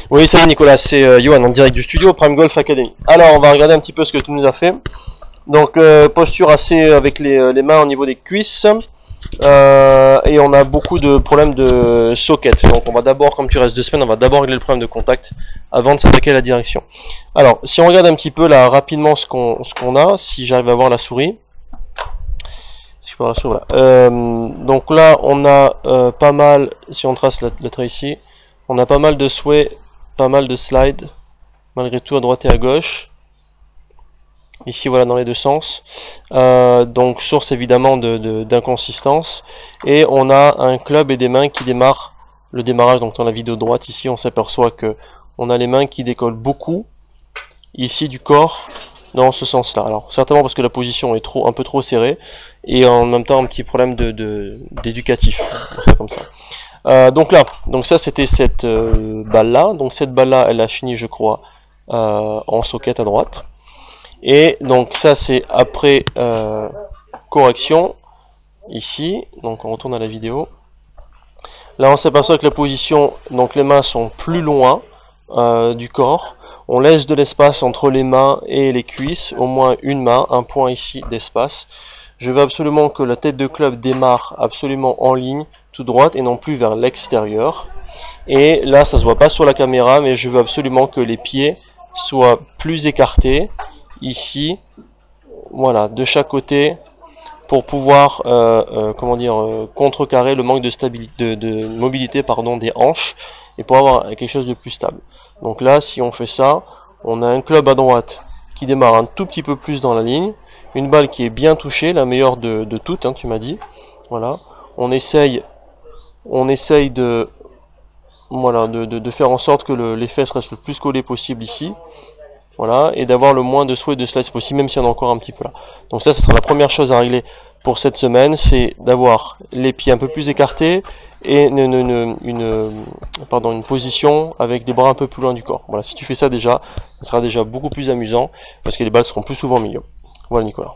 Oui, salut Nicolas, c'est Johan en direct du studio Prime Golf Academy. Alors, on va regarder un petit peu ce que tu nous as fait. Donc, posture assez avec les mains au niveau des cuisses. Et on a beaucoup de problèmes de socket. Donc, on va d'abord, comme tu restes 2 semaines, on va d'abord régler le problème de contact avant de s'attaquer à la direction. Alors, si on regarde un petit peu là rapidement ce qu'on a, si j'arrive à voir la souris. Donc là, on a pas mal, si on trace le trait ici, on a pas mal de sway, pas mal de slide, malgré tout à droite et à gauche. Ici, voilà, dans les deux sens. Donc, source évidemment d'inconsistance. Et on a un club et des mains qui démarrent le démarrage. Donc, dans la vidéo de droite, ici, on s'aperçoit que on a les mains qui décollent beaucoup, ici, du corps, dans ce sens-là. Alors, certainement parce que la position est un peu trop serrée, et en même temps, un petit problème d'éducatif. Comme ça. Donc là, ça c'était cette balle-là. Donc cette balle-là, elle a fini, je crois, en socket à droite. Et donc ça c'est après correction, ici. Donc on retourne à la vidéo. Là on s'aperçoit que la position, donc les mains sont plus loin du corps. On laisse de l'espace entre les mains et les cuisses, au moins une main, un point ici d'espace. Je veux absolument que la tête de club démarre absolument en ligne, tout droite, et non plus vers l'extérieur. Et là, ça se voit pas sur la caméra, mais je veux absolument que les pieds soient plus écartés, ici, voilà, de chaque côté, pour pouvoir, contrecarrer le manque de stabilité, de mobilité, pardon, des hanches, et pour avoir quelque chose de plus stable. Donc là, si on fait ça, on a un club à droite qui démarre un tout petit peu plus dans la ligne, une balle qui est bien touchée, la meilleure de toutes, hein, tu m'as dit. Voilà, on essaye de faire en sorte que les fesses restent le plus collées possible ici. Voilà, et d'avoir le moins de sway de slice possible, même s'il y en a encore un petit peu là. Donc ça sera la première chose à régler pour cette semaine, c'est d'avoir les pieds un peu plus écartés et une position avec les bras un peu plus loin du corps. Voilà, si tu fais ça déjà, ça sera déjà beaucoup plus amusant parce que les balles seront plus souvent au milieu. Voilà Nicolas.